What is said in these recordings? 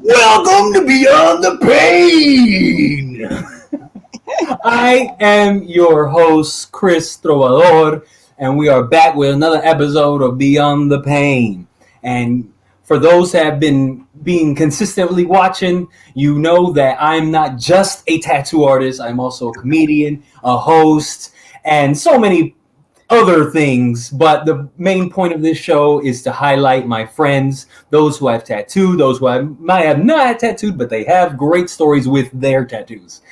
Welcome to Beyond the Pain. I am your host, Chris Trovador, and we are back with another episode of Beyond the Pain. And for those that have been consistently watching, you know that I'm not just a tattoo artist. I'm also a comedian, a host, and so many other things. But the main point of this show is to highlight my friends, those who have tattooed, those who might have not had tattooed, but they have great stories with their tattoos.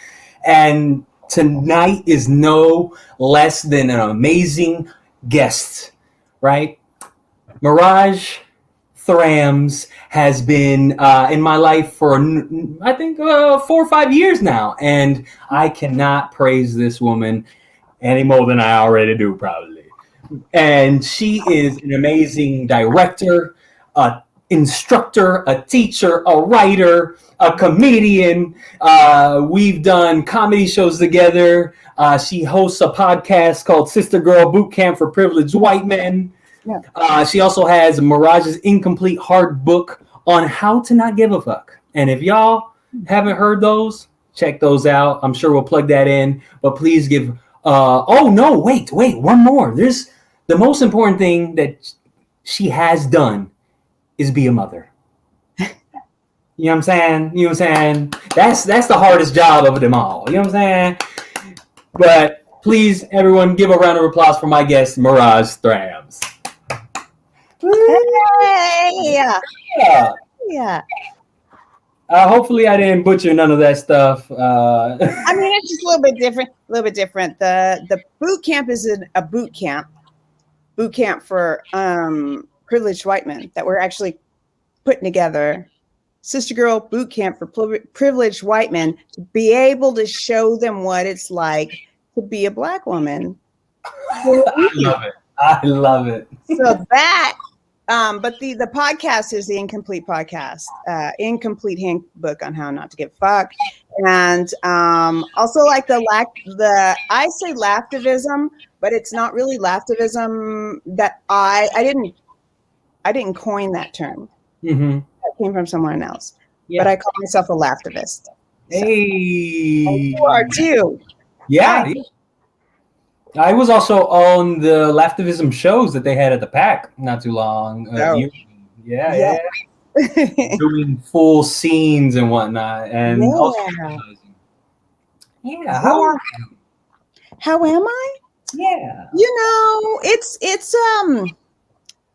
And tonight is no less than an amazing guest, right? Mirage Thrams has been in my life for, I think, 4 or 5 years now. And I cannot praise this woman any more than I already do, probably. And she is an amazing director, a instructor, a teacher, a writer, a comedian. We've done comedy shows together. She hosts a podcast called Sister Girl Boot Camp for Privileged White Men. Yeah. She also has Mirage's incomplete hard book on how to not give a fuck. And if y'all haven't heard those, check those out. I'm sure we'll plug that in. But please give... wait, one more. There's the most important thing that she has done is be a mother. You know what I'm saying? That's the hardest job of them all. You know what I'm saying? But please, everyone, give a round of applause for my guest, Mirage Thrams. Hey! Yeah. Hopefully I didn't butcher none of that stuff. I mean, it's just a little bit different. The boot camp is a boot camp for privileged white men that we're actually putting together. Sister Girl Boot Camp for privileged white men to be able to show them what it's like to be a Black woman. I love it. So that, but the podcast is the Incomplete Podcast, Incomplete Handbook on How Not to Give a Fuck, and also like I say laughtivism, but it's not really laughtivism. That I didn't coin that term. Mm-hmm. That came from someone else. Yeah. But I call myself a laughtivist. Hey, and you are too. Yeah. I was also on the Laughtivism shows that they had at the PAC not too long. Yeah. Doing full scenes and whatnot. And How am I? Yeah. You know, it's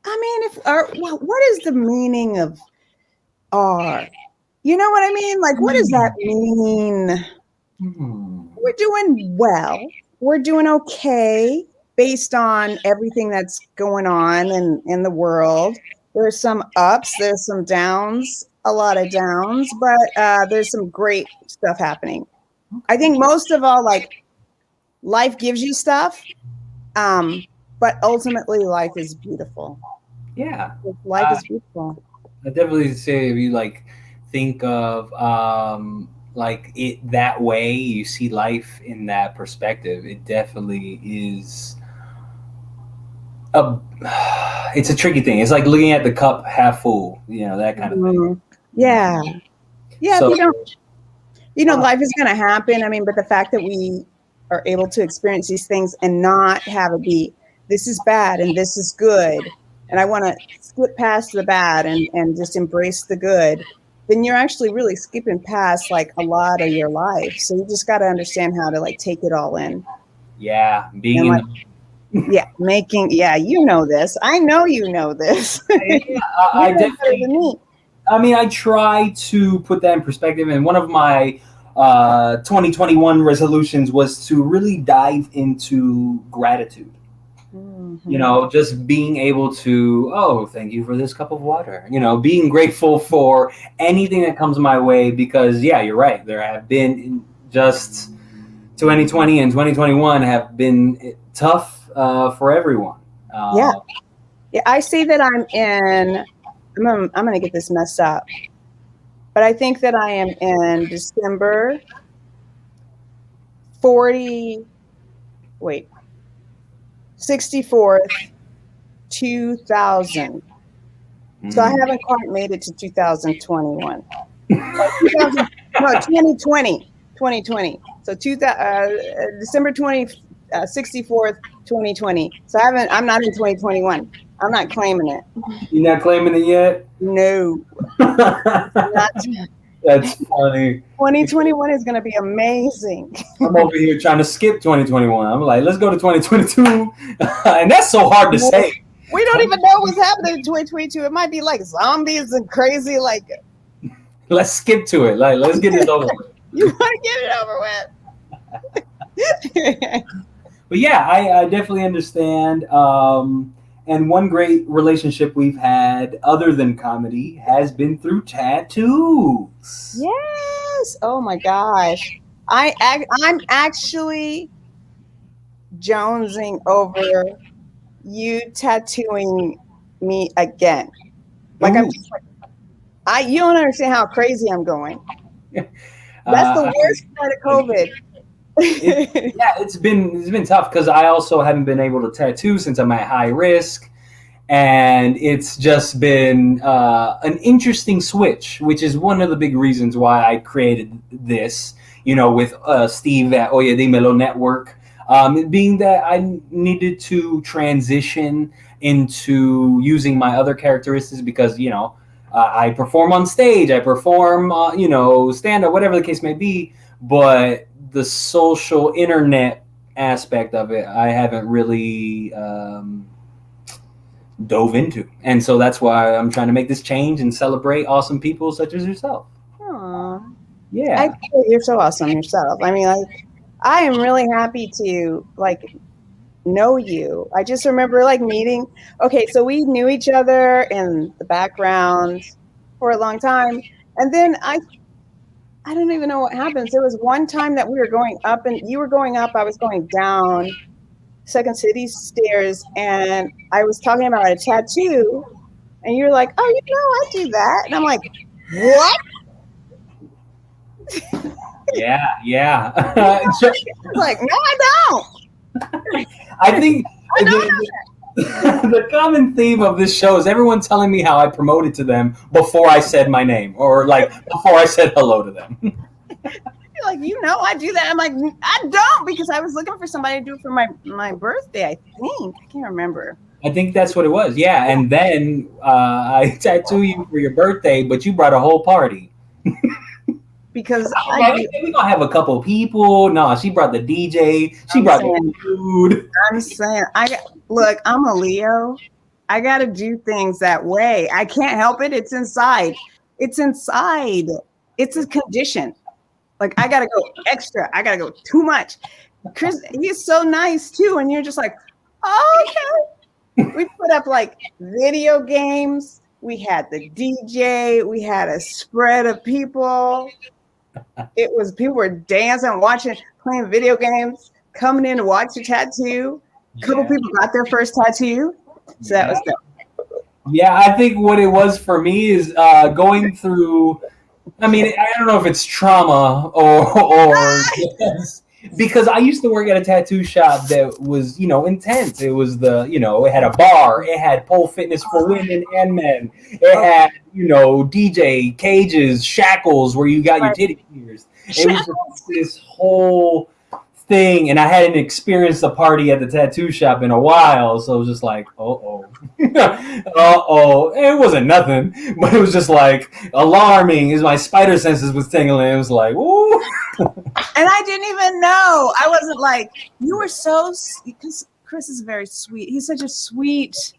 I mean, what is the meaning of R? You know what I mean? Like, what does that mean? We're doing well. We're doing okay based on everything that's going on in the world. There's some ups, there's some downs, a lot of downs, but there's some great stuff happening. I think most of all, like, life gives you stuff, but ultimately life is beautiful. Yeah. Life is beautiful. I definitely say if you like think of like it that way, you see life in that perspective, it definitely is it's a tricky thing. It's like looking at the cup half full, you know, that kind of thing. Yeah. So, life is going to happen. I mean, but the fact that we are able to experience these things and not have it be, this is bad and this is good, and I want to skip past the bad and just embrace the good, then you're actually really skipping past like a lot of your life. So you just got to understand how to like take it all in. Yeah. You know this. I know you know this. I definitely. I mean, I try to put that in perspective, and one of my 2021 resolutions was to really dive into gratitude. Mm-hmm. You know, just being able to, thank you for this cup of water. You know, being grateful for anything that comes my way, because, yeah, you're right. There have been just 2020 and 2021 have been tough for everyone. Yeah, I say that I'm going to get this messed up, but I think that I am in December 64th, 2000. So I haven't quite made it to 2021. No, 2020. 2020. So December 64th, 2020. So I'm not in 2021. I'm not claiming it. You're not claiming it yet? No. Not. That's funny. 2021 is going to be amazing. I'm over here trying to skip 2021. I'm like, let's go to 2022. And that's so hard to say. We don't even know what's happening in 2022. It might be like zombies and crazy. Like, let's skip to it. Like, let's get this over with. You want to get it over with? But yeah, I definitely understand. And one great relationship we've had, other than comedy, has been through tattoos. Yes. Oh my gosh. I'm actually jonesing over you tattooing me again. Like, I'm just like, you don't understand how crazy I'm going. That's the worst part of COVID. It's been tough because I also haven't been able to tattoo since I'm at high risk, and it's just been an interesting switch, which is one of the big reasons why I created this. With Steve at Oye Dimelo Network, being that I needed to transition into using my other characteristics because I perform on stage, I perform stand up, whatever the case may be, but the social internet aspect of it, I haven't really dove into. And so that's why I'm trying to make this change and celebrate awesome people such as yourself. Aww. Yeah. You're so awesome yourself. I mean, like, I am really happy to, like, know you. I just remember, like, meeting. Okay, so we knew each other in the background for a long time. And then I don't even know what happens. There was one time that we were going up and you were going up, I was going down Second City stairs, and I was talking about a tattoo, and you're like, oh, I do that. And I'm like, what? Yeah. Like, no, I don't. I think the common theme of this show is everyone telling me how I promoted to them before I said my name, or like before I said hello to them. You're like, I do that. I'm like, I don't, because I was looking for somebody to do it for my birthday, I think. I can't remember. I think that's what it was. Yeah. And then I tattoo you for your birthday, but you brought a whole party. Because we're gonna have a couple of people. No, she brought the DJ. She brought the food. I'm saying, I'm a Leo. I gotta do things that way. I can't help it. It's inside. It's a condition. Like, I gotta go extra. I gotta go too much. Chris, he's so nice too, and you're just like, oh, okay. We put up like video games. We had the DJ. We had a spread of people. People were dancing, watching, playing video games, coming in to watch your tattoo. A couple people got their first tattoo. So that was dope. Yeah, I think what it was for me is going through, I mean, I don't know if it's trauma or because I used to work at a tattoo shop that was, intense. It was it had a bar, it had pole fitness for women and men. It had, DJ cages, shackles where you got your titty pierced. It was just this whole thing, and I hadn't experienced a party at the tattoo shop in a while, so it was just like, uh-oh. It wasn't nothing, but it was just like alarming as my spider senses was tingling. It was like, ooh. And I didn't even know. I wasn't like, you were so, because Chris is very sweet. He's such a sweet,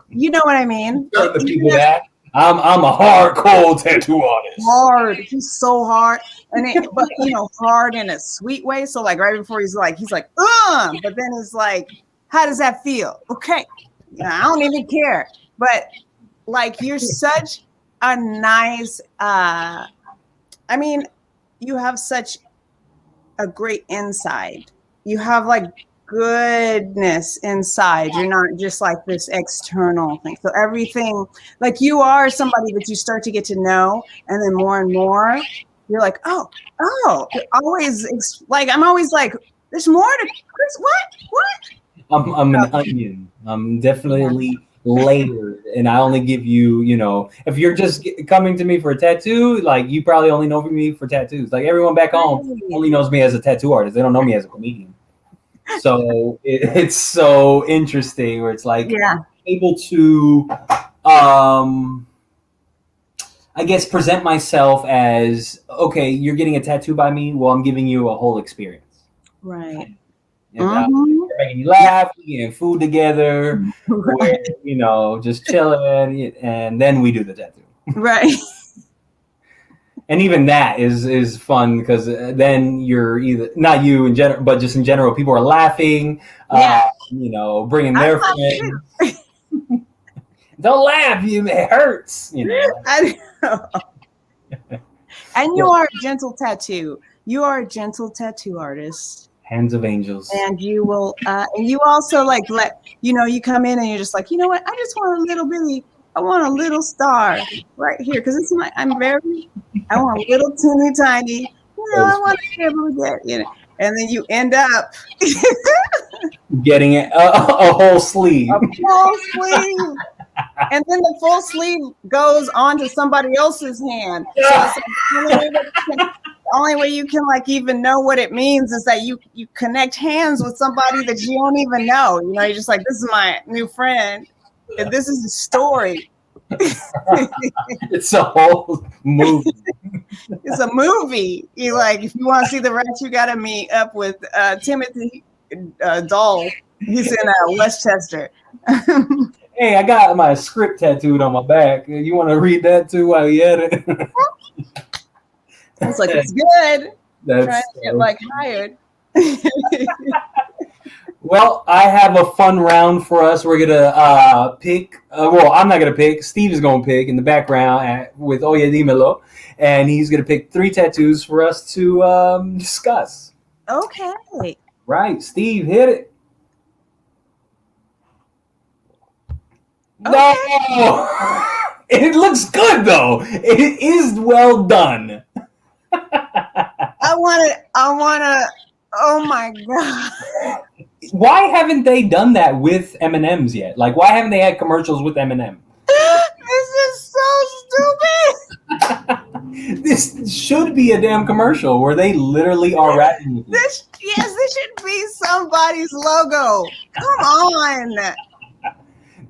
you know what I mean? Like, the people that I'm a hardcore tattoo artist. Hard. He's so hard. But hard in a sweet way. So like right before he's like, but then it's like, how does that feel? Okay. I don't even care. But like, you're such a nice, you have such a great inside. You have like goodness inside. You're not just like this external thing. So everything, like, you are somebody that you start to get to know, and then more and more, you're like, oh, always like, I'm always like, there's more to Chris. What? I'm an onion. I'm definitely layered, and I only give you, if you're just coming to me for a tattoo, like you probably only know me for tattoos. Like everyone back home only knows me as a tattoo artist. They don't know me as a comedian. So it's so interesting where it's like able to, I guess, present myself as, okay, you're getting a tattoo by me. Well, I'm giving you a whole experience. Right. And, we're making you laugh, we're eating food together, Right. we're, just chilling, and then we do the tattoo. Right. And even that is fun because then you're either, not you in general, but just in general, people are laughing, bringing their friends. Don't laugh, it hurts. I know. And you are a gentle tattoo. You are a gentle tattoo artist. Hands of angels. And you will, and you also like you come in and you're just like, you know what? I just want I want a little star right here because I want a little teeny tiny. I want to be able to get, and then you end up getting a whole sleeve. A full sleeve. And then the full sleeve goes onto somebody else's hand. So the only way you can like even know what it means is that you connect hands with somebody that you don't even know. You're just like, this is my new friend, and this is the story. It's a whole movie. It's a movie. You like, if you want to see the rest, you got to meet up with Timothy Dahl. He's in Westchester. Hey, I got my script tattooed on my back. You want to read that too while you at it? It's like, it's good. Trying to get like hired. Well, I have a fun round for us. We're gonna pick. I'm not gonna pick. Steve is gonna pick in the background with Oye Dimelo, and he's gonna pick 3 tattoos for us to discuss. Okay. Right, Steve, hit it. Okay. No, it looks good though. It is well done. I want to. Oh my god. Why haven't they done that with M&Ms yet? Like, why haven't they had commercials with M&M? This is so stupid. This should be a damn commercial where they literally are rapping with you. This should be somebody's logo. Come on.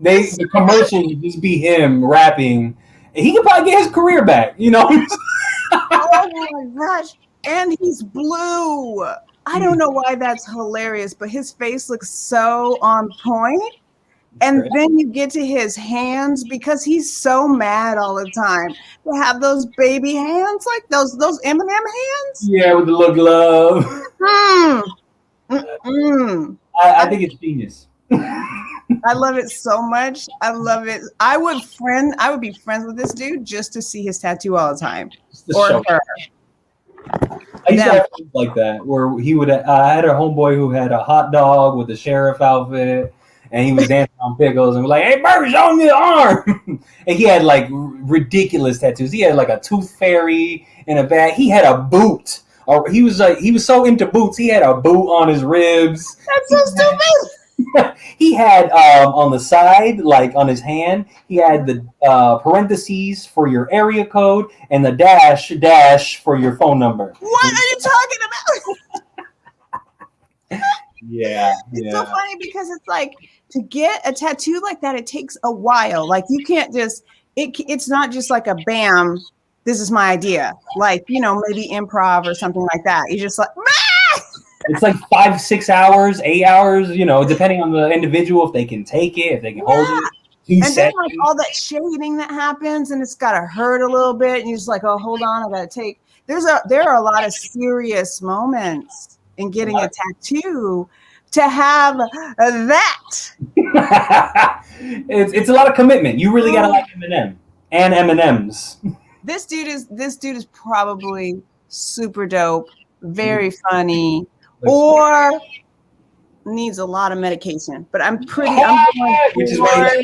The commercial would just be him rapping. He could probably get his career back, Oh my gosh. And he's blue. I don't know why that's hilarious, but his face looks so on point. And then you get to his hands because he's so mad all the time. To have those baby hands, like those M&M hands. Yeah, with the little glove. I think it's genius. I love it so much. I love it. I would be friends with this dude just to see his tattoo all the time. Or her. I used to have things like that where he would. I had a homeboy who had a hot dog with a sheriff outfit, and he was dancing on pickles and was like, "Hey, Burger, show me the arm!" And he had like ridiculous tattoos. He had like a tooth fairy in a bag. He had a boot. Or he was so into boots. He had a boot on his ribs. That's so stupid. He had on the side, like on his hand, he had the parentheses for your area code and the dash for your phone number. What are you talking about? Yeah. It's so funny because it's like to get a tattoo like that, it takes a while. Like you can't just, it's not just like a bam, this is my idea. Like, maybe improv or something like that. You're just like, it's like 5, 6 hours, 8 hours, depending on the individual, if they can take it, if they can hold it. And then like all that shading that happens and it's got to hurt a little bit. And you're just like, oh, hold on. I got to take, there are a lot of serious moments in getting a tattoo to have that. It's a lot of commitment. You really got to like Eminem and M&Ms. This dude is probably super dope, very funny, or needs a lot of medication. But I'm which is why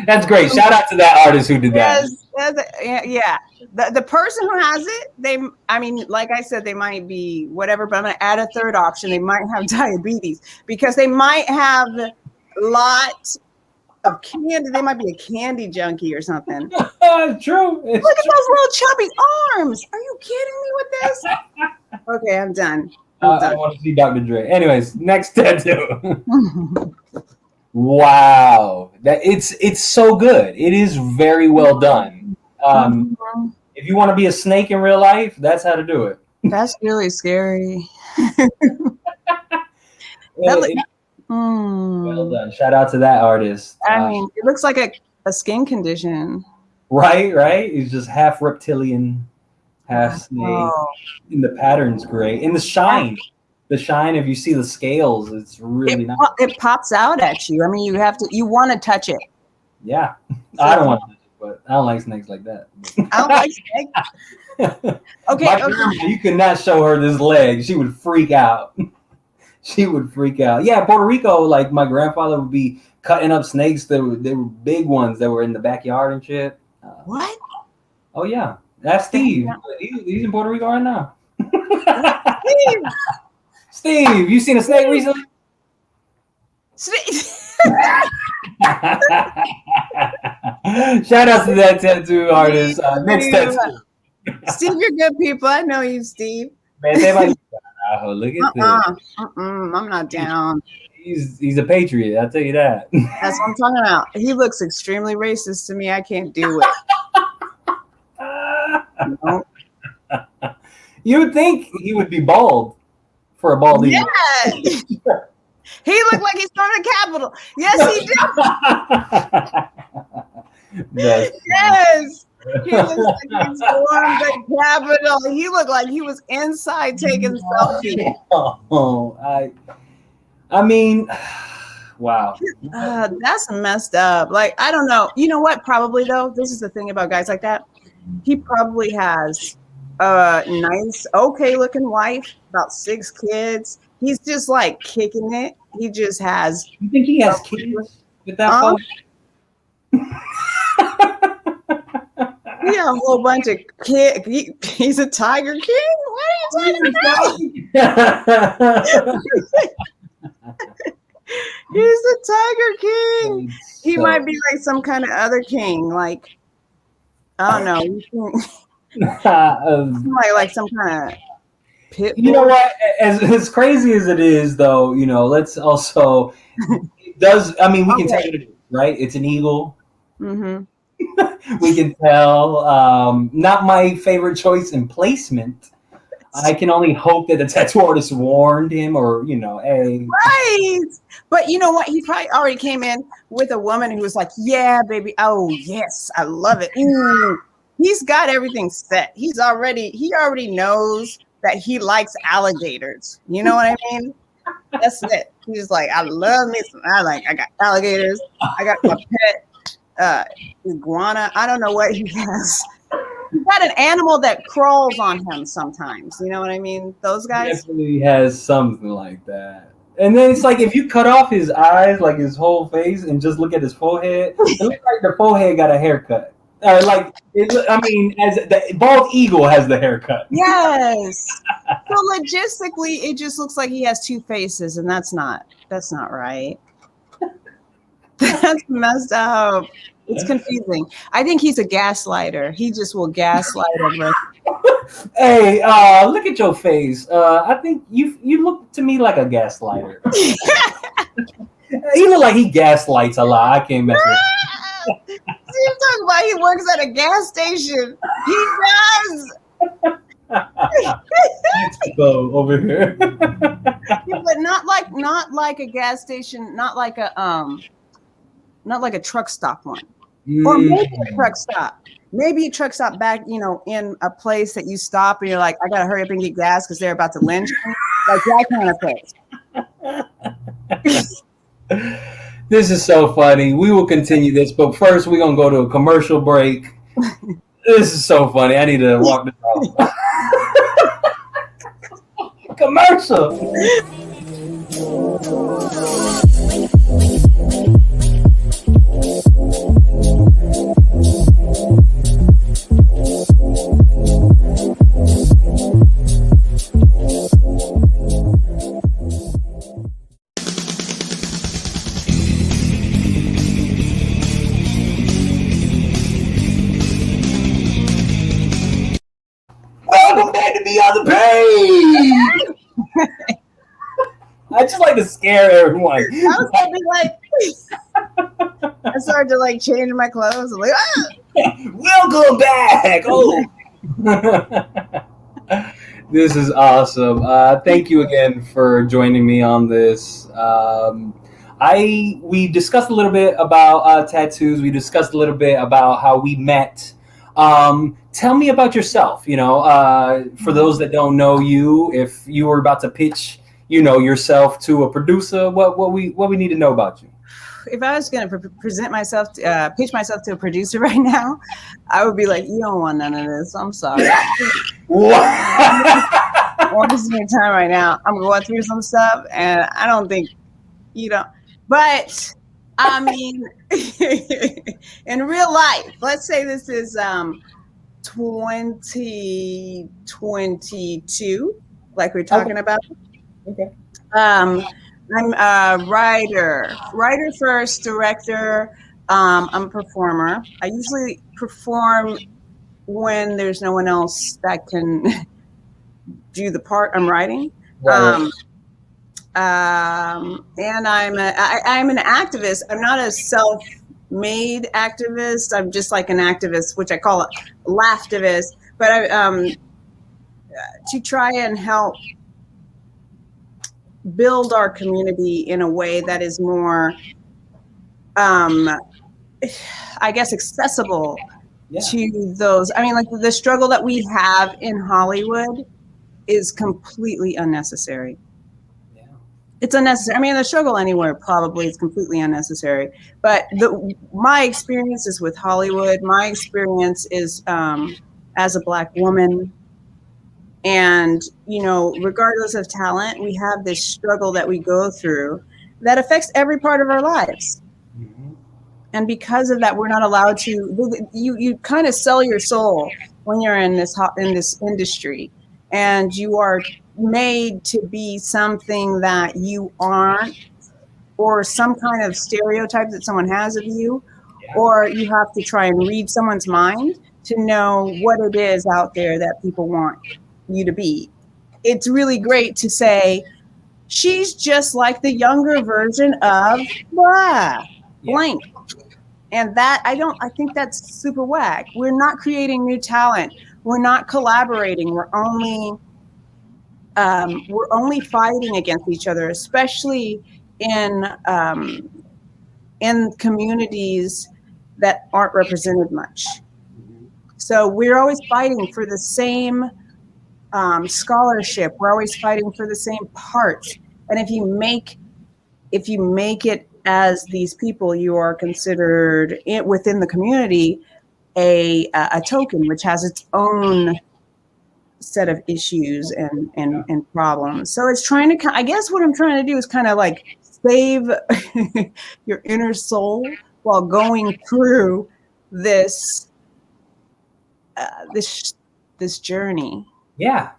that's great. Shout out to that artist who did that. Yeah. The person who has it, like I said, they might be whatever, but I'm going to add a third option. They might have diabetes because they might have lot of candy. They might be a candy junkie or something. True. Look at those little chubby arms. Are you kidding me with this? Okay, I'm done. I want to see Dr. Dre. Anyways, next tattoo. Wow, it's so good. It is very well done. If you want to be a snake in real life, that's how to do it. That's really scary. Well done. Shout out to that artist. I mean, it looks like a skin condition. Right. He's just half reptilian, half snake. Oh. And the pattern's great. And the shine, if you see the scales, it's really nice. It pops out at you. I mean, you want to touch it. Yeah. I don't want to touch it, but I don't like snakes like that. I don't like snakes. Okay. Grandma, you could not show her this leg. She would freak out. Yeah, Puerto Rico, like my grandfather would be cutting up snakes. They were big ones that were in the backyard and shit. What? Oh yeah, that's Steve. He's in Puerto Rico right now. Steve, you seen a snake recently? Shout out to that tattoo artist. Next tattoo. Steve, you're good people. I know you, Steve. Man, look at this. I'm not down. He's a patriot. I'll tell you that. That's what I'm talking about. He looks extremely racist to me. I can't do it. Nope. You would think he would be bald for a bald eagle. Yeah. He looked like he's from the Capitol. Yes, he did. Yes. He looks like he's from the Capitol. He looked like he was inside taking selfies. Oh, I mean, wow. That's messed up. Like, I don't know. You know what? Probably, though, this is the thing about guys like that. He probably has a nice, okay-looking wife, about 6 kids. He's just, like, kicking it. He just has... You think he has kids with that phone? He got a whole bunch of kids. He's a Tiger King? What are you talking about? He's a Tiger King. He might be like some kind of other king. Like, I don't know. like some kind of pit bull. You know what? As crazy as it is, though, you know, let's also... It does... I mean, we can tell it, right? It's an eagle. Mm-hmm. We can tell. Not my favorite choice in placement. I can only hope that the tattoo artist warned him, or hey. Right, but you know what? He probably already came in with a woman who was like, "Yeah, baby. Oh yes, I love it." He's got everything set. He already knows that he likes alligators. You know what I mean? That's it. He's like, I love me some. I got alligators. I got my pet. Iguana. I don't know what he has. He's got an animal that crawls on him sometimes. You know what I mean? Those guys. Definitely has something like that. And then it's like if you cut off his eyes, like his whole face, and just look at his forehead, it looks like the forehead got a haircut. As the bald eagle has the haircut. Yes. So logistically, it just looks like he has 2 faces, and that's not right. That's messed up. It's confusing. I think he's a gaslighter. He just will gaslight everyone. Hey, look at your face. I think you look to me like a gaslighter. He look like he gaslights a lot. I can't mess with him. See, you're talking about he works at a gas station. He does. Go over here. Yeah, but not like a gas station, not like a truck stop one. Or maybe a truck stop. Maybe a truck stop back, in a place that you stop and you're like, I gotta hurry up and get gas because they're about to lynch me. Like that kind of place. This is so funny. We will continue this, but first we're gonna go to a commercial break. This is so funny. I need to walk this off. Commercial. just like to scare everyone. I was gonna be like, I started to like change my clothes. I'm like, Welcome back. Oh. This is awesome. Thank you again for joining me on this. We discussed a little bit about tattoos. We discussed a little bit about how we met. Tell me about yourself. For those that don't know you, if you were about to pitch, yourself to a producer, what we need to know about you. If I was going to present myself, pitch myself to a producer right now, I would be like, you don't want none of this. I'm sorry. What is your time right now? I'm going through some stuff, and I don't think you don't. But I mean, in real life, let's say this is 2022, like we're talking about. Okay. I'm a writer first, director. I'm a performer. I usually perform when there's no one else that can do the part I'm writing. Right. And I'm an activist. I'm not a self-made activist. I'm just like an activist, which I call a laughtivist. But to try and help build our community in a way that is more, I guess, accessible to those. I mean, like the struggle that we have in Hollywood is completely unnecessary. Yeah. It's unnecessary. I mean, the struggle anywhere probably is completely unnecessary. But my experiences with Hollywood, my experience is as a Black woman. And, regardless of talent, we have this struggle that we go through that affects every part of our lives. Mm-hmm. And because of that, we're not allowed to, you kind of sell your soul when you're in this industry, and you are made to be something that you aren't, or some kind of stereotype that someone has of you, or you have to try and read someone's mind to know what it is out there that people want you to be. It's really great to say she's just like the younger version of blank. And that I think that's super whack. We're not creating new talent. We're not collaborating. We're only fighting against each other, especially in communities that aren't represented much. So we're always fighting for the same scholarship. We're always fighting for the same parts. And if you make it as these people, you are considered within the community a token, which has its own set of issues and problems. So it's trying to, I guess what I'm trying to do is kind of like save your inner soul while going through this journey. Yeah,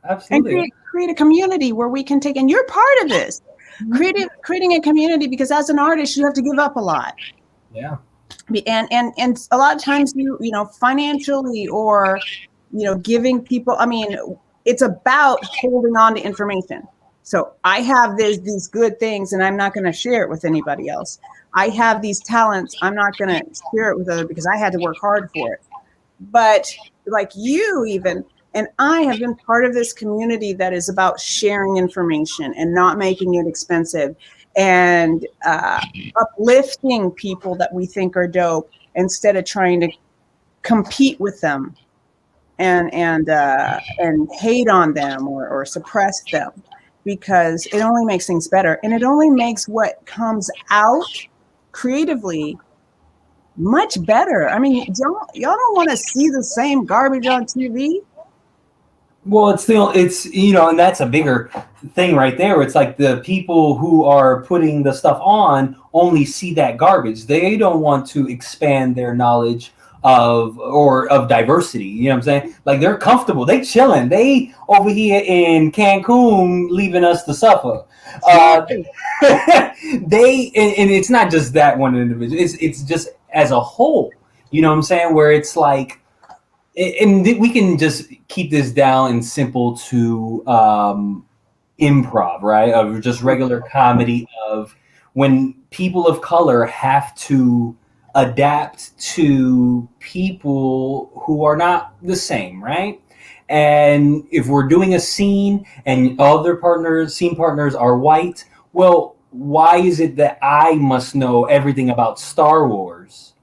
absolutely. And create a community where we can take, and you're part of this, creating a community, because as an artist, you have to give up a lot. Yeah. And a lot of times you financially or, giving people, I mean, it's about holding on to information. So I have these good things and I'm not going to share it with anybody else. I have these talents. I'm not going to share it with others because I had to work hard for it. But like you even, and I have been part of this community that is about sharing information and not making it expensive, and uplifting people that we think are dope instead of trying to compete with them and hate on them or suppress them, because it only makes things better, and it only makes what comes out creatively much better. I mean, y'all don't want to see the same garbage on TV. Well, it's and that's a bigger thing right there. It's like the people who are putting the stuff on only see that garbage. They don't want to expand their knowledge of diversity. You know what I'm saying? Like, they're comfortable. They chilling. They over here in Cancun leaving us to suffer. And it's not just that one individual. It's just as a whole. You know what I'm saying? Where it's like, and we can just keep this down and simple to improv, right? Of just regular comedy, of when people of color have to adapt to people who are not the same, right? And if we're doing a scene and other partners, scene partners are white, well, why is it that I must know everything about Star Wars,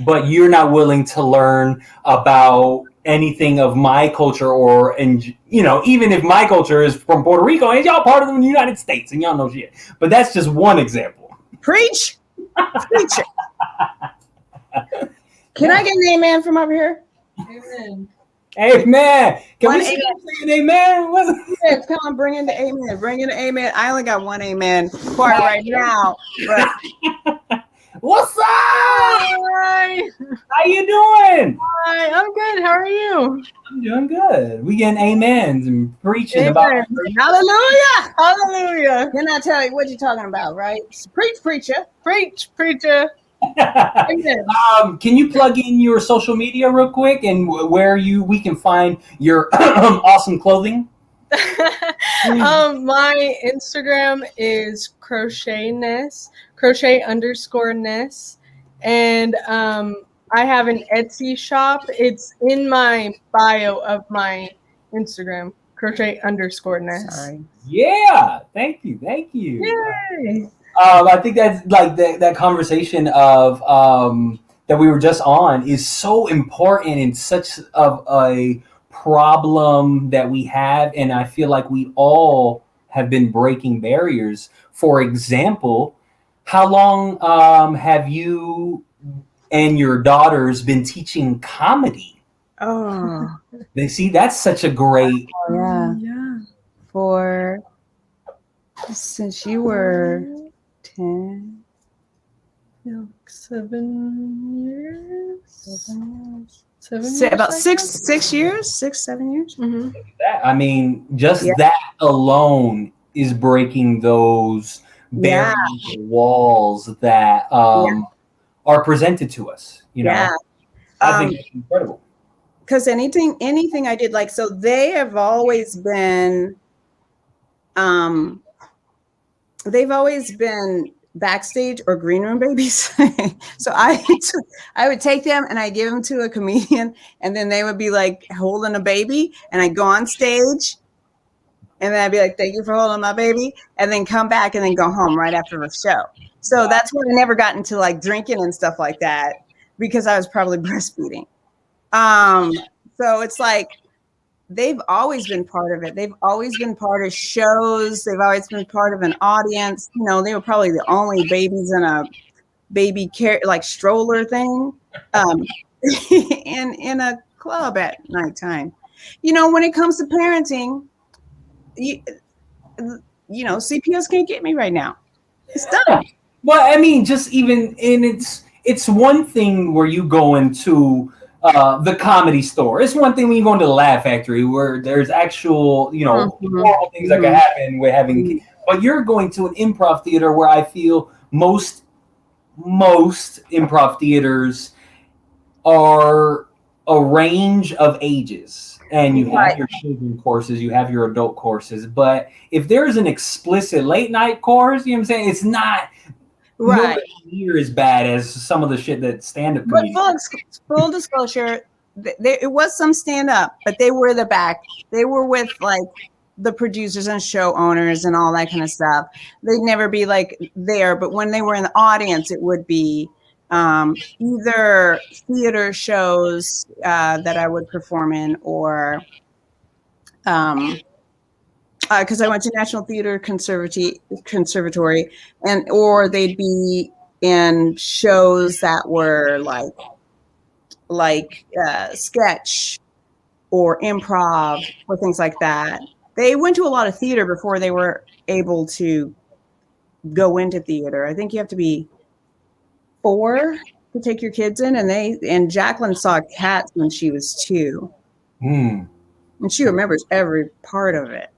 but you're not willing to learn about anything of my culture, or, and even if my culture is from Puerto Rico and y'all part of the United States and y'all know shit. But that's just one example. Preach. Preach it. Can I get an amen from over here? Amen. Amen. Can One we say an amen? Yeah, come on, bring in the amen. Bring in the amen. I only got one amen part right now. But what's up? Hi. How you doing? Hi, I'm good. How are you? I'm doing good. We getting amens and preaching about. hallelujah. Hallelujah. Then I tell you what you're talking about, right? Preach, preacher. Preach, preacher. Amen. Can you plug in your social media real quick and where we can find your awesome clothing? My Instagram is crochetiness, crochet_ness, and I have an Etsy shop. It's in my bio of my Instagram, crochet_ness. Sorry. Yeah, thank you. Yay! I think that's like that conversation of that we were just on is so important and such of a problem that we have, and I feel like we all have been breaking barriers. For example, how long have you and your daughters been teaching comedy? Oh, They see that's such a great. yeah. Yeah. Since you were 10. Yeah, 7 years. 7 years. About 6 years, 6-7 years. Mm-hmm. I mean, just that alone is breaking those barriers, walls that are presented to us. I think it's incredible. Because anything I did, like, so they have always been, backstage or green room babies. So I would take them and I give them to a comedian, and then they would be like holding a baby, and I'd go on stage, and then I'd be like, "Thank you for holding my baby," and then come back and then go home right after the show. So that's why I never got into like drinking and stuff like that, because I was probably breastfeeding. So it's like they've always been part of it. They've always been part of shows. They've always been part of an audience. They were probably the only babies in a baby stroller thing, in a club at nighttime. When it comes to parenting, CPS can't get me right now. It's done. Well, I mean, just even it's one thing where you go into the Comedy Store. It's one thing when you go into the Laugh Factory where there's actual, horrible things that can happen with having kids. But you're going to an improv theater where I feel most improv theaters are a range of ages. And you have your children courses, you have your adult courses. But if there's an explicit late night course, you know what I'm saying? It's not nowhere near as bad as some of the shit that stand-up comedians. But full disclosure, it was some stand-up, but they were the back. They were with like the producers and show owners and all that kind of stuff. They'd never be like there, but when they were in the audience, it would be either theater shows that I would perform in, or because I went to National Theater Conservatory, or they'd be in shows that were like sketch or improv or things like that. They went to a lot of theater before they were able to go into theater. I think you have to be 4 to take your kids in, and Jacqueline saw Cats when she was 2. And she remembers every part of it.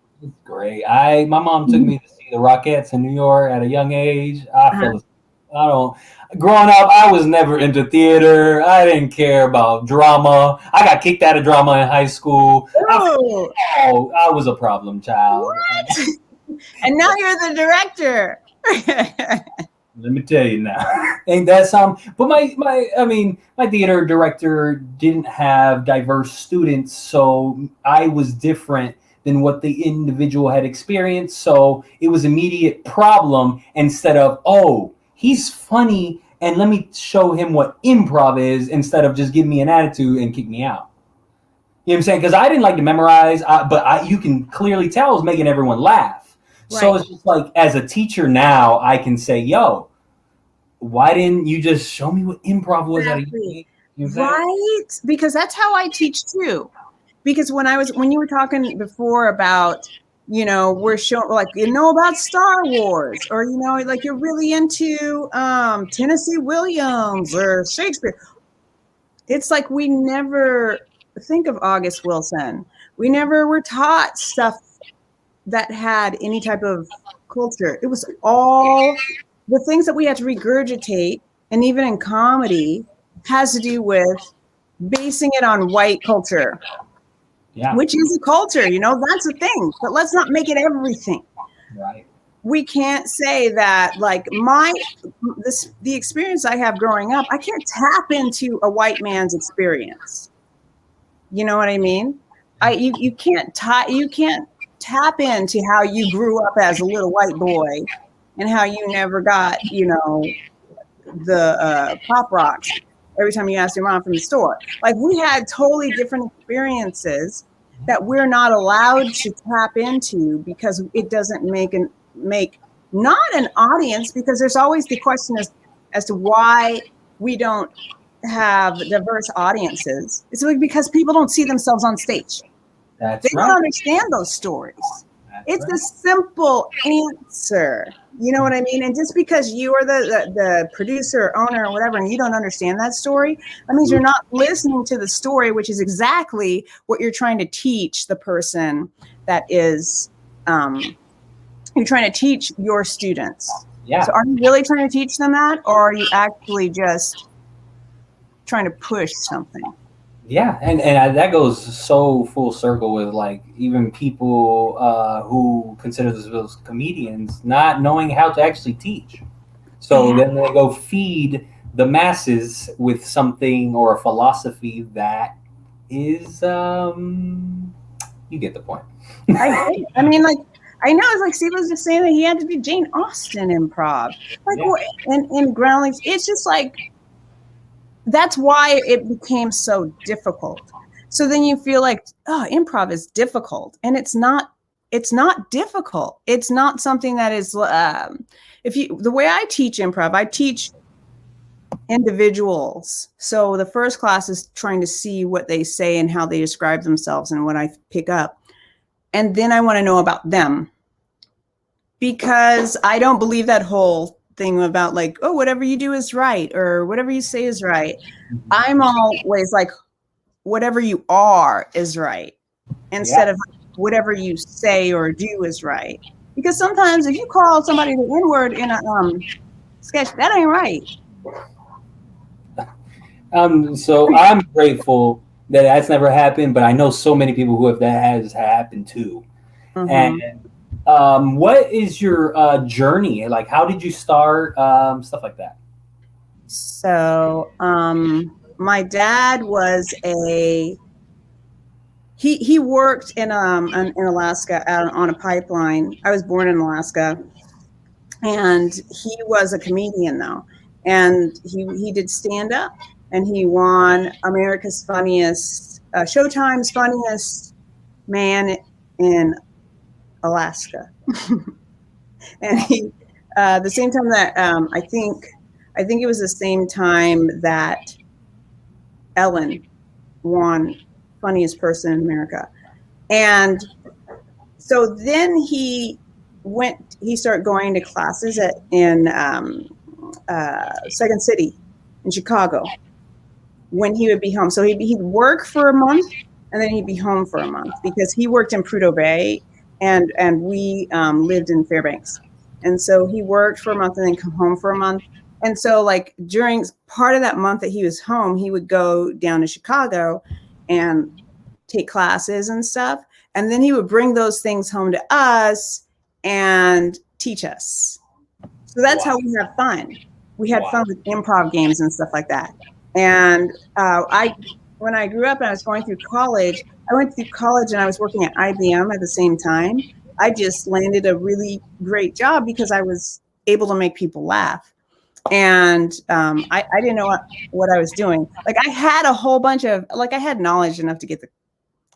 Great. My mom took me to see the Rockettes in New York at a young age. Growing up, I was never into theater. I didn't care about drama. I got kicked out of drama in high school. I was a problem child. And now you're the director. Let me tell you now. Ain't that something? But my theater director didn't have diverse students, so I was different than what the individual had experienced. So it was immediate problem instead of, oh, he's funny and let me show him what improv is, instead of just give me an attitude and kick me out. You know what I'm saying? Because I didn't like to memorize, but you can clearly tell I was making everyone laugh. Right. So it's just like, as a teacher now, I can say, yo, why didn't you just show me what improv was? Exactly. Right? Because that's how I teach too. Because when you were talking before about, we're showing, like, about Star Wars, or, like you're really into Tennessee Williams or Shakespeare. It's like we never think of August Wilson. We never were taught stuff that had any type of culture. It was all the things that we had to regurgitate, and even in comedy, has to do with basing it on white culture. Yeah. Which is a culture, that's a thing, but let's not make it everything. Right. We can't say that, like, the experience I have growing up, I can't tap into a white man's experience. You know what I mean? You can't tap into how you grew up as a little white boy and how you never got, the Pop Rocks every time you asked your mom from the store. Like, we had totally different experiences that we're not allowed to tap into, because it doesn't make not an audience, because there's always the question as to why we don't have diverse audiences. It's because people don't see themselves on stage. They don't understand those stories. It's a simple answer. You know what I mean? And just because you are the producer, owner, or whatever, and you don't understand that story, that means you're not listening to the story, which is exactly what you're trying to teach the person that is, you're trying to teach your students. Yeah. So are you really trying to teach them that, or are you actually just trying to push something? Yeah, and that goes so full circle with, like, even people who consider themselves comedians not knowing how to actually teach. So then they go feed the masses with something or a philosophy that is, you get the point. I mean, like, I know, it's like Steve was just saying that he had to do Jane Austen improv. Like, in Groundlings, it's just like, that's why it became so difficult. So then you feel like, oh, improv is difficult, and it's not difficult. It's not something that is, the way I teach improv, I teach individuals. So the first class is trying to see what they say and how they describe themselves and what I pick up. And then I want to know about them, because I don't believe that whole thing about, like, oh, whatever you do is right, or whatever you say is right. I'm always like, whatever you are is right, instead of whatever you say or do is right. Because sometimes if you call somebody the N-word in a sketch, that ain't right. So I'm grateful that that's never happened, but I know so many people who that has happened too. Mm-hmm. And what is your journey? Like, how did you start? Stuff like that. So my dad was he worked in Alaska on a pipeline. I was born in Alaska, and he was a comedian though, and he did stand up, and he won America's Funniest, Showtime's Funniest Man in Alaska. And he the same time that I think it was the same time that Ellen won Funniest Person in America. And so then he started going to classes in Second City in Chicago when he would be home. So he'd work for a month, and then he'd be home for a month, because he worked in Prudhoe Bay, and we lived in Fairbanks. And so he worked for a month and then come home for a month. And so, like, during part of that month that he was home, he would go down to Chicago and take classes and stuff. And then he would bring those things home to us, and teach us. So that's how we have fun. We had fun with improv games and stuff like that. And when I grew up and I was going through college, I went through college and I was working at IBM at the same time. I just landed a really great job because I was able to make people laugh. And I didn't know what I was doing. Like I had a whole bunch of, like I had knowledge enough to get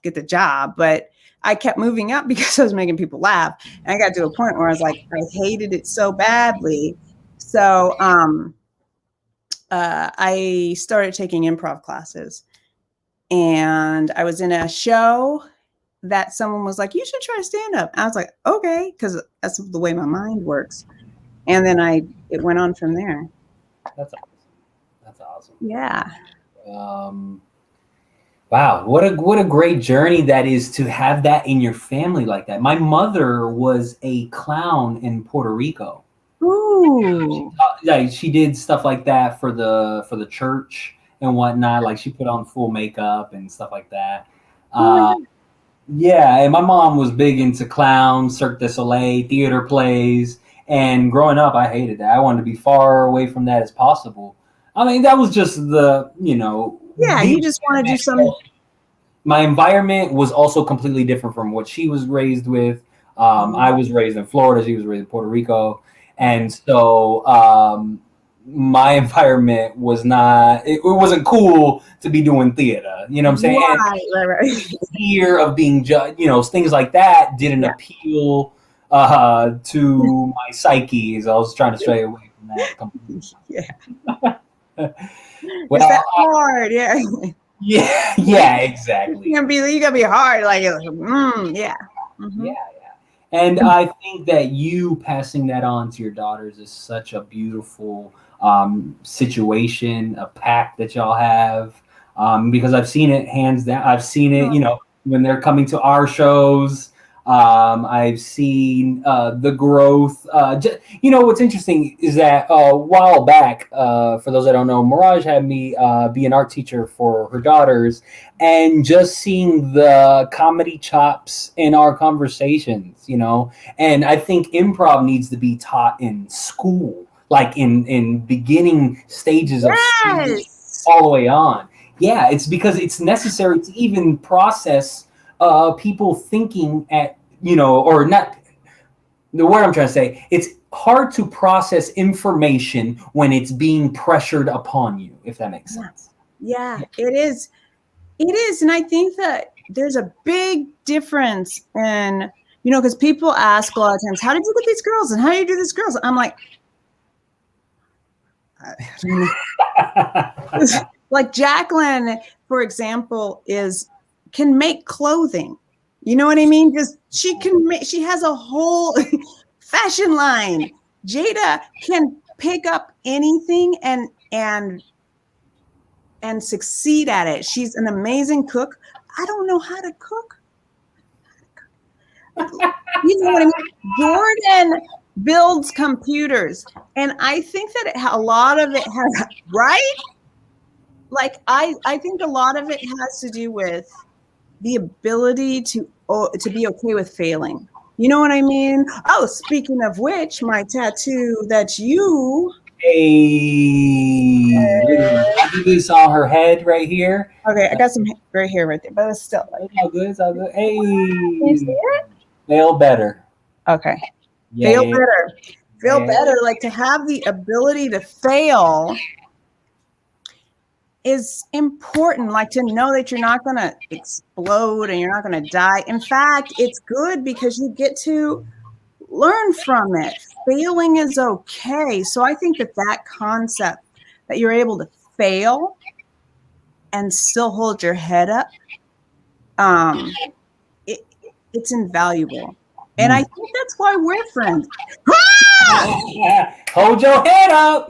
the job, but I kept moving up because I was making people laugh. And I got to a point where I was like, I hated it so badly. So I started taking improv classes. And I was in a show that someone was like, you should try stand-up. I was like, okay, because that's the way my mind works. And then it went on from there. That's awesome. That's awesome. Yeah. Wow, what a great journey that is to have that in your family like that. My mother was a clown in Puerto Rico. Ooh. She did stuff like that for the church and whatnot. Like she put on full makeup and stuff like that. Yeah, and my mom was big into clowns, Cirque du Soleil, theater plays. And growing up, I hated that. I wanted to be far away from that as possible. I mean, that was just Yeah, you just want to do something. My environment was also completely different from what she was raised with. I was raised in Florida. She was raised in Puerto Rico. And so my environment was not, it wasn't cool to be doing theater. You know what I'm saying? Right. Fear of being judged, things like that didn't appeal to my psyche. As I was trying to stray away from that completely. Yeah. Well, is that hard? Yeah. Yeah, exactly. You gotta be hard, like yeah. Mm-hmm. Yeah. And I think that you passing that on to your daughters is such a beautiful situation, a pact that y'all have. Because I've seen it hands down. I've seen it, when they're coming to our shows. I've seen the growth. What's interesting is that a while back, for those that don't know, Mirage had me be an art teacher for her daughters, and just seeing the comedy chops in our conversations, and I think improv needs to be taught in school, like in beginning stages of school, all the way on. Yeah, it's because it's necessary to even process people thinking at, or not, the word I'm trying to say, it's hard to process information when it's being pressured upon you, if that makes sense. Yeah, it is. It is. And I think that there's a big difference in, because people ask a lot of times, how did you get these girls? And how do you do these girls? I'm like, like Jacqueline, for example, can make clothing. You know what I mean? She has a whole fashion line. Jada can pick up anything and succeed at it. She's an amazing cook. I don't know how to cook. You know what I mean? Jordan builds computers, and I think that a lot of it has, right? Like I think a lot of it has to do with the ability to be okay with failing. You know what I mean? Oh, speaking of which, my tattoo that you... Hey. I do this on her head right here. Okay, I got some right here, right there, but it's still like... It's all good, it's all good. Hey. Can you see it? Feel better. Okay. Yeah. Feel better. Feel better. Like to have the ability to fail is important, like to know that you're not going to explode and you're not going to die. In fact, it's good because you get to learn from it. Failing is okay. So I think that concept that you're able to fail and still hold your head up, it's invaluable. And I think that's why we're friends. Hold your head up.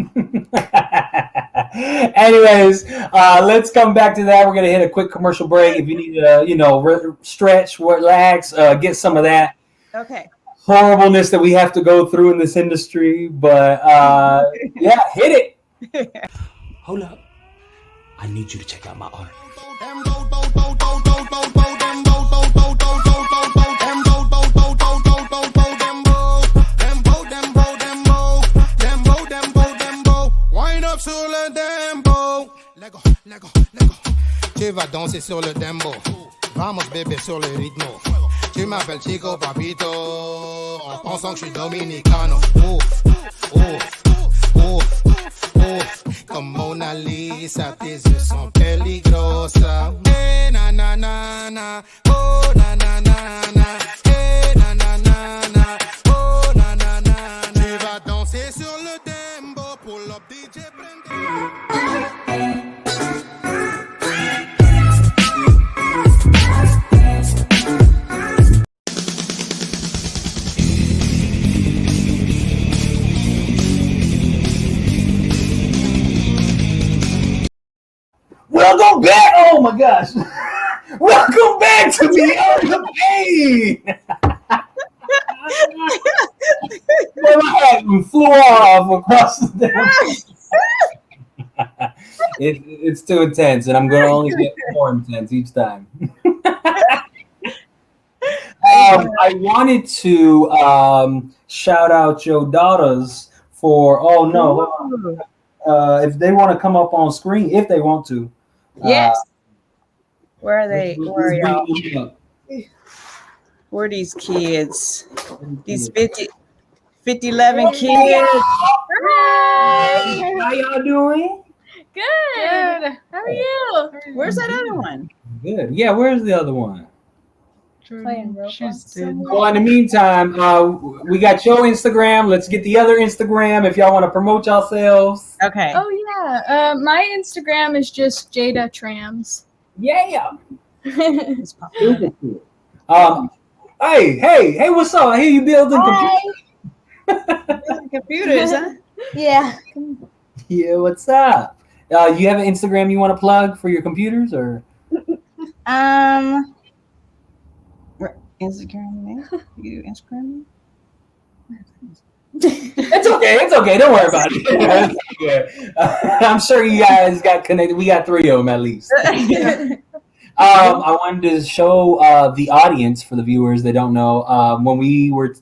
Anyways, let's come back to that. We're going to hit a quick commercial break. If you need to, stretch, relax, get some of that horribleness that we have to go through in this industry. But hit it. Hold up. I need you to check out my art. Tu vas danser sur le dembo. Vamos bébé sur le ritmo. Tu m'appelles Chico Papito en pensant que je suis dominicano. Comme Mona Lisa, tes yeux sont peligrosas. Eh, na na na na, oh na na na na, eh na na na na, oh na na na na. Tu vas danser sur le dembo, pull up DJ Welcome back! Oh my gosh! Welcome back to Beyond the Pain! My hat flew off across the damn. It's too intense, and I'm going to only get more intense each time. I wanted to shout out your daughters for, if they want to come up on screen, if they want to. Yes. Where are they? Where are y'all? Where are these kids? These 11 kids. Hi. How y'all doing? Good. How are you? Where's that other one? Good. Yeah, where's the other one? Playing Roblox. Well, in the meantime, we got your Instagram. Let's get the other Instagram if y'all want to promote yourselves. Okay. Oh yeah. My Instagram is just Jada Trams. Yeah. It's Hey, what's up? I hear you building computers, huh? Yeah. Yeah, what's up? You have an Instagram you want to plug for your computers, or? Instagram. You do Instagram? It's okay. Don't worry about it. I'm sure you guys got connected. We got 3 of them at least. I wanted to show the audience, for the viewers that don't know, when we were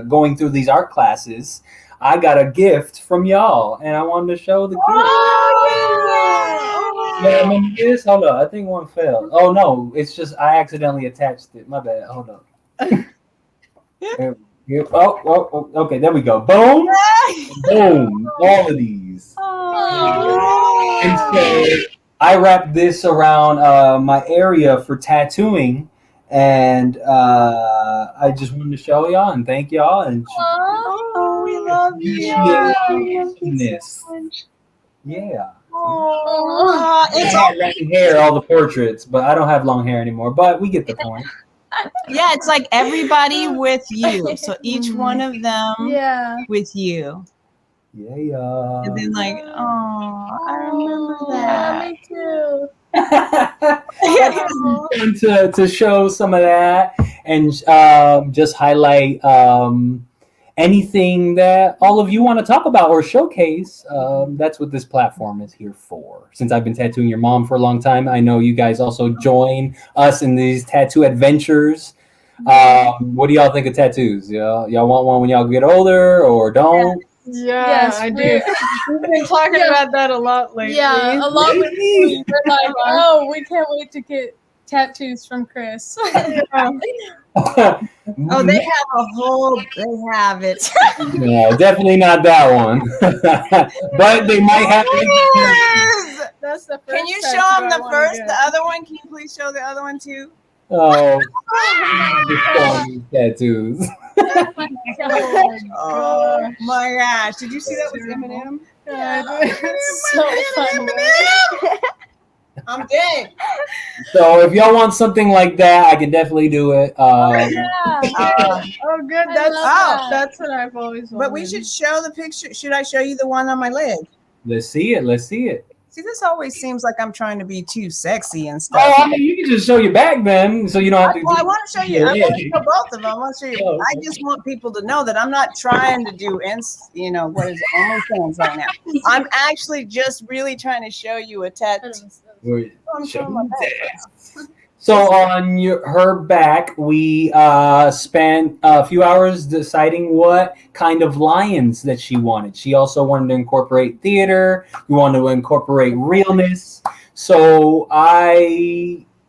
going through these art classes, I got a gift from y'all, and I wanted to show the kids. Yeah, I mean, this. Hold on, I think one fell. Oh no, it's just I accidentally attached it. My bad. Hold on. Oh, okay. There we go. Boom, boom. All of these. And so I wrapped this around my area for tattooing, and I just wanted to show y'all and thank y'all and we love you. Yeah. It's I had long hair, all the portraits, but I don't have long hair anymore. But we get the point. Yeah, it's like everybody with you. So each one of them with you. Yeah. And then like, I remember that. Me too. And to show some of that and just highlight anything that all of you want to talk about or showcase. That's what this platform is here for. Since I've been tattooing your mom for a long time, I know you guys also join us in these tattoo adventures. What do y'all think of tattoos? Y'all want one when y'all get older or don't? Yeah, Yes, I do. We've been talking about that a lot lately. Yeah, a lot with we're like, oh, we can't wait to get tattoos from Chris. Oh, they have it. No, definitely not that one. But they might have. That's the first. Can you show tattoo them I the wanna first, get. the other one? Can you please show the other one too? Oh, tattoos. Oh my gosh! Did you see that with Eminem? It's so funny. I'm dead. So if y'all want something like that, I can definitely do it. Yeah. Oh, good. That's what I've always wanted. But we should show the picture. Should I show you the one on my leg? Let's see it. See, this always seems like I'm trying to be too sexy and Oh, stuff. I mean, you can just show your back then, so you don't have to. Well, I want to show you. I Yeah. want to show both of them. I want to show you. I just want people to know that I'm not trying to do, what is OnlyFans right now. I'm actually just really trying to show you a tattoo. Wait, I'm show showing my me back. that. So on her back, we spent a few hours deciding what kind of lions that she wanted. She also wanted to incorporate theater. We wanted to incorporate realness. So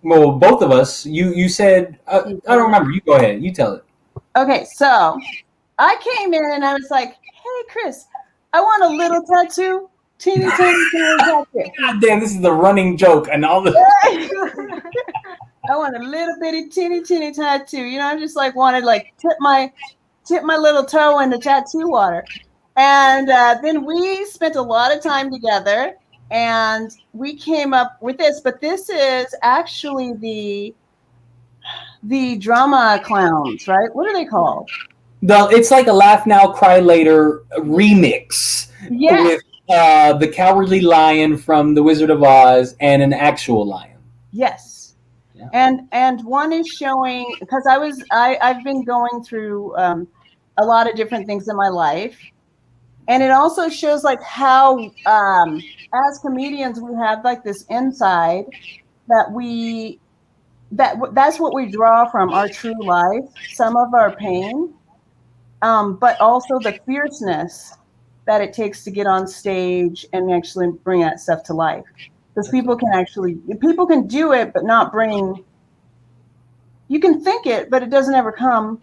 both of us, you said, I don't remember. You go ahead. You tell it. Okay, so I came in and I was like, hey, Chris, I want a little tattoo. Teeny tattoo. God damn, this is the running joke and all the. I want a little bitty teeny tattoo. You know, I just like wanted like tip my little toe in the tattoo water. And then we spent a lot of time together and we came up with this, but this is actually the drama clowns, right? What are they called? It's like a Laugh Now, Cry Later remix. Yes. With the Cowardly Lion from The Wizard of Oz and an actual lion. Yes. Yeah. And one is showing, because I've been going through a lot of different things in my life. And it also shows like how as comedians we have like this inside that's what we draw from our true life, some of our pain, but also the fierceness that it takes to get on stage and actually bring that stuff to life. Because people can do it, but not bring, you can think it, but it doesn't ever come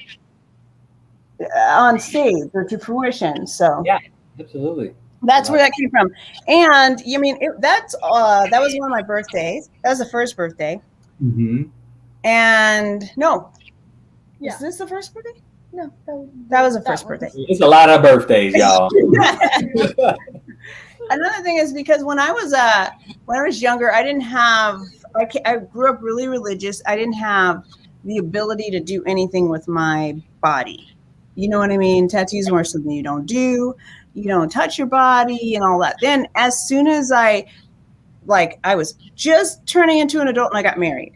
on stage or to fruition. So yeah, absolutely. That's where that came from. And you mean, that was one of my birthdays. That was the first birthday. Mm-hmm. And no, yeah. Is this the first birthday? No, that was the first birthday. It's a lot of birthdays, y'all. Another thing is because when I was younger, I grew up really religious. I didn't have the ability to do anything with my body. You know what I mean? Tattoos were something you don't do. You don't touch your body and all that. Then as soon as I was just turning into an adult and I got married.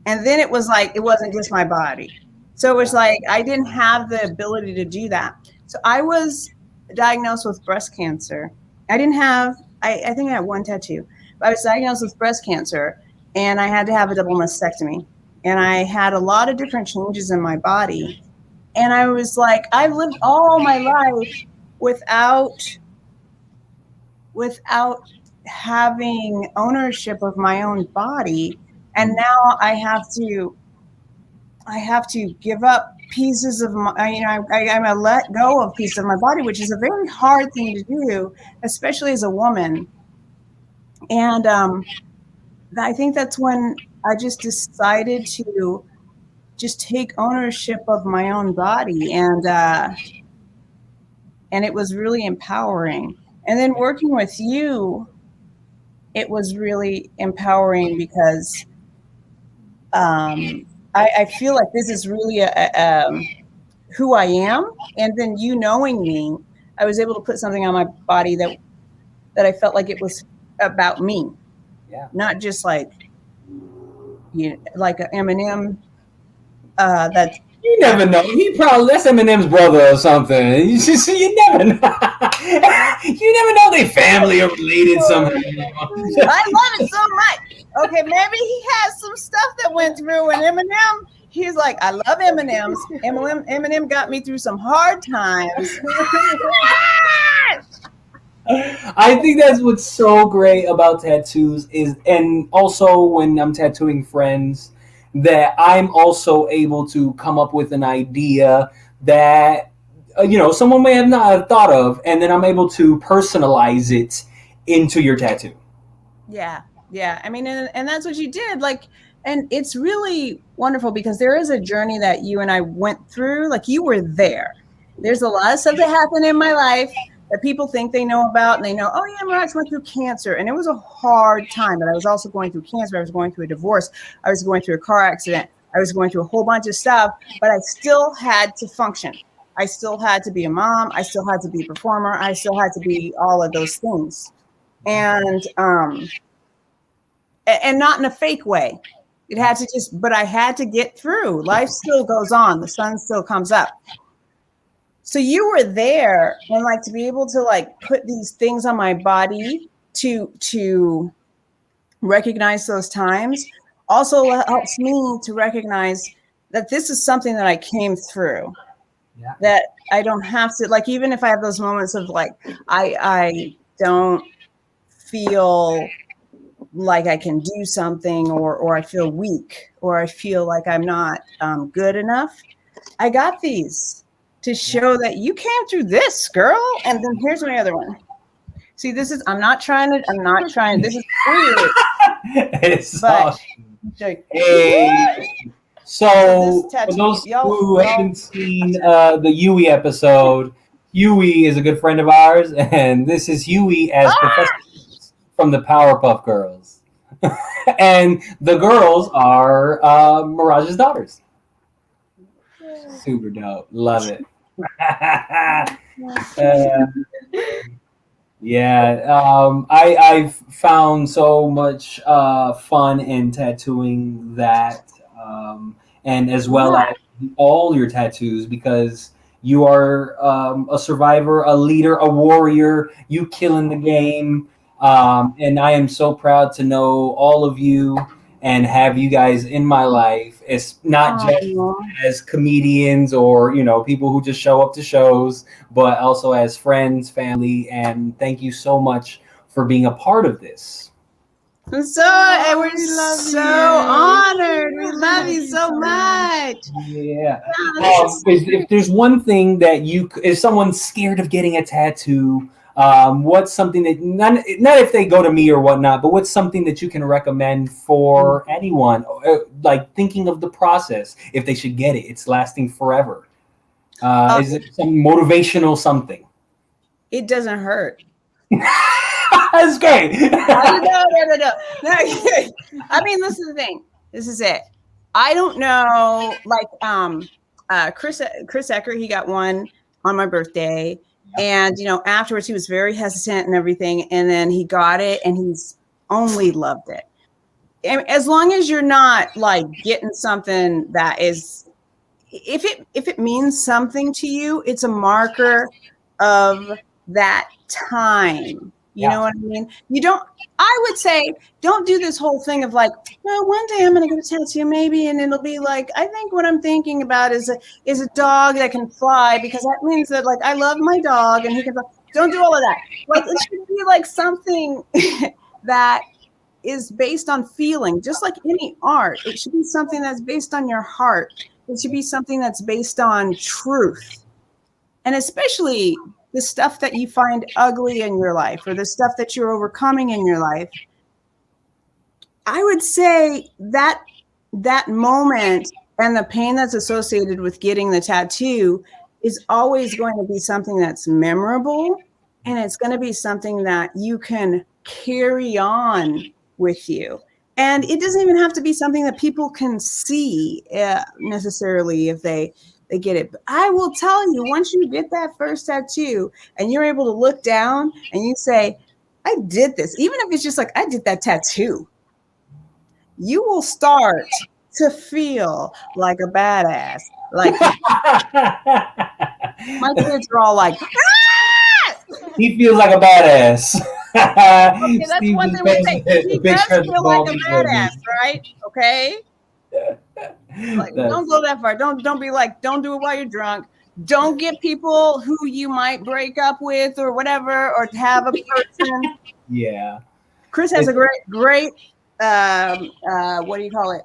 And then it was like, it wasn't just my body. So it was like, I didn't have the ability to do that. So I was diagnosed with breast cancer. I think I had one tattoo. But I was diagnosed with breast cancer and I had to have a double mastectomy. And I had a lot of different changes in my body. And I was like, I've lived all my life without having ownership of my own body. And now I have to give up pieces of my, I'm gonna let go of pieces of my body, which is a very hard thing to do, especially as a woman. And I think that's when I just decided to just take ownership of my own body, and it was really empowering. And then working with you, it was really empowering because I feel like this is really who I am. And then you knowing me, I was able to put something on my body that I felt like it was about me. Yeah. Not just like, like an Eminem. That you never know. That's Eminem's brother or something. You never know. You never know they family are related somehow. I love it so much. Okay, maybe he has some stuff that went through, and Eminem, he's like, I love Eminem's. Eminem got me through some hard times. I think that's what's so great about tattoos and also when I'm tattooing friends, that I'm also able to come up with an idea that someone may have not have thought of, and then I'm able to personalize it into your tattoo. Yeah. I mean, and that's what you did. Like, and it's really wonderful because there is a journey that you and I went through. Like, you were there. There's a lot of stuff that happened in my life that people think they know about, and they know, oh yeah, Mirage went through cancer, and it was a hard time, but I was also going through cancer. I was going through a divorce. I was going through a car accident. I was going through a whole bunch of stuff, but I still had to function. I still had to be a mom. I still had to be a performer. I still had to be all of those things. And not in a fake way. It had to but I had to get through. Life still goes on. The sun still comes up. So you were there, and like to be able to like put these things on my body to recognize those times also helps me to recognize that this is something that I came through. Yeah. That I don't have to, like, even if I have those moments of like, I don't feel like I can do something, or I feel weak, or I feel like I'm not good enough. I got these to show that you came through this, girl. And then here's my other one. See, this is, I'm not trying, this is weird. It's But awesome. Hey. So, for those who haven't seen the Huey episode, Huey is a good friend of ours, and this is Huey as Professor from the Powerpuff Girls. And the girls are Mirage's daughters. Super dope. Love it. I've found so much fun in tattooing that, and as well as all your tattoos, because you are a survivor, a leader, a warrior. You killing the game, and I am so proud to know all of you and have you guys in my life. It's not just as comedians or, you know, people who just show up to shows, but also as friends, family, and thank you so much for being a part of this. We're so honored. We love you so much. Yeah. If there's one thing that if someone's scared of getting a tattoo, what's something that not if they go to me or whatnot, but what's something that you can recommend for anyone, like thinking of the process, if they should get it? It's lasting forever. Is it some motivational something? It doesn't hurt. That's great. No. I mean, this is the thing. This is it. I don't know. Like Chris Ecker, he got one on my birthday. And, you know, afterwards he was very hesitant and everything. And then he got it and he's only loved it. And as long as you're not like getting something that is, if it means something to you, it's a marker of that time. You know what I mean? I would say, don't do this whole thing of like, well, one day I'm going to get a tattoo maybe, and it'll be like, I think what I'm thinking about is a dog that can fly, because that means that like I love my dog and he can fly. Don't do all of that. Like, it should be like something that is based on feeling, just like any art. It should be something that's based on your heart. It should be something that's based on truth. And especially the stuff that you find ugly in your life, or the stuff that you're overcoming in your life, I would say that moment and the pain that's associated with getting the tattoo is always going to be something that's memorable, and it's going to be something that you can carry on with you. And it doesn't even have to be something that people can see necessarily if they get it. But I will tell you, once you get that first tattoo and you're able to look down and you say, I did this, even if it's just like, I did that tattoo, you will start to feel like a badass. Like my kids are all like, ah! He feels like a badass. Okay, that's one thing we say. He does feel like a badass, right? Okay. Like, don't go that far. Don't be like, don't do it while you're drunk. Don't get people who you might break up with or whatever, or have a person. Yeah. Chris has a great what do you call it?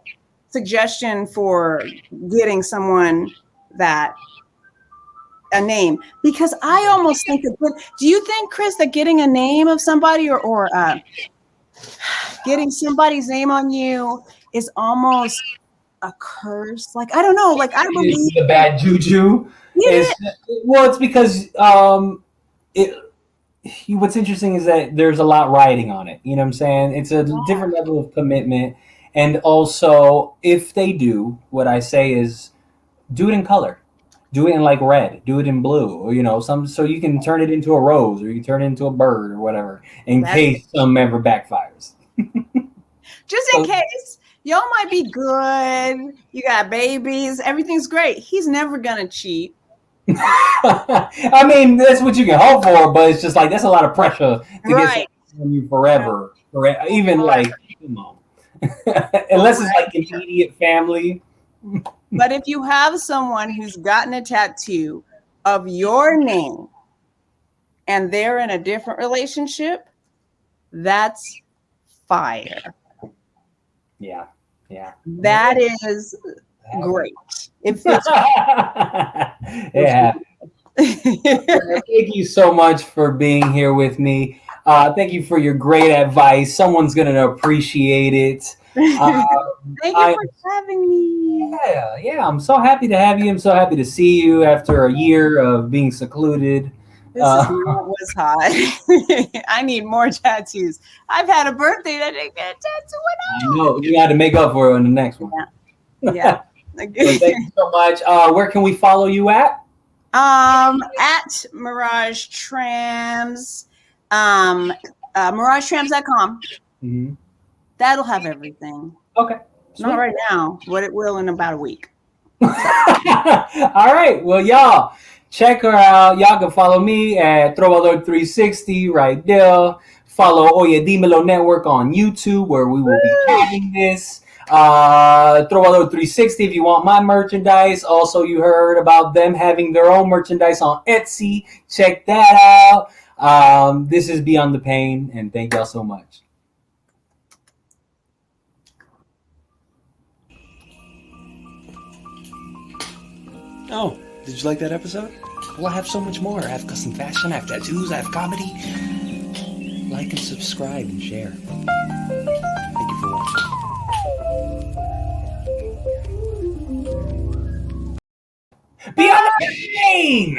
Suggestion for getting someone a name, because I almost think that. Do you think, Chris, that getting a name of somebody or getting somebody's name on you is almost a curse? Like, I don't know. Like, I believe it's the bad juju. Yeah. It's because what's interesting is that there's a lot riding on it. You know what I'm saying? It's a different level of commitment. And also, if they do, what I say is, do it in color. Do it in like red. Do it in blue, or so you can turn it into a rose, or you turn it into a bird, or whatever, in case some ever backfires. Just in case. Y'all might be good. You got babies. Everything's great. He's never gonna cheat. I mean, that's what you can hope for, but it's just like that's a lot of pressure to get on you forever. Even like, come on. Unless it's like immediate family. But if you have someone who's gotten a tattoo of your name and they're in a different relationship, that's fire. Yeah. That is great. If it's yeah. Thank you so much for being here with me. Thank you for your great advice. Someone's going to appreciate it. Thank you for having me. Yeah. I'm so happy to have you. I'm so happy to see you after a year of being secluded. This is not what's hot. I need more tattoos. I've had a birthday that didn't get a tattoo at all. No, you got to make up for it in the next one. Yeah. Thank you so much. Where can we follow you at? At Mirage Trams, MirageTrams.com. Mm-hmm. That'll have everything. Okay. Sweet. Not right now, but it will in about a week. All right. Well, y'all check her out. Y'all can follow me at Trovador 360 right there. Follow Oye Dimelo Network on YouTube, where we will be having this. Trovador 360 if you want my merchandise. Also, you heard about them having their own merchandise on Etsy. Check that out. This is Beyond the Pain, and thank y'all so much. Oh, did you like that episode? Well, I have so much more. I have custom fashion, I have tattoos, I have comedy. Like and subscribe and share. Thank you for watching. Beyond the Pain!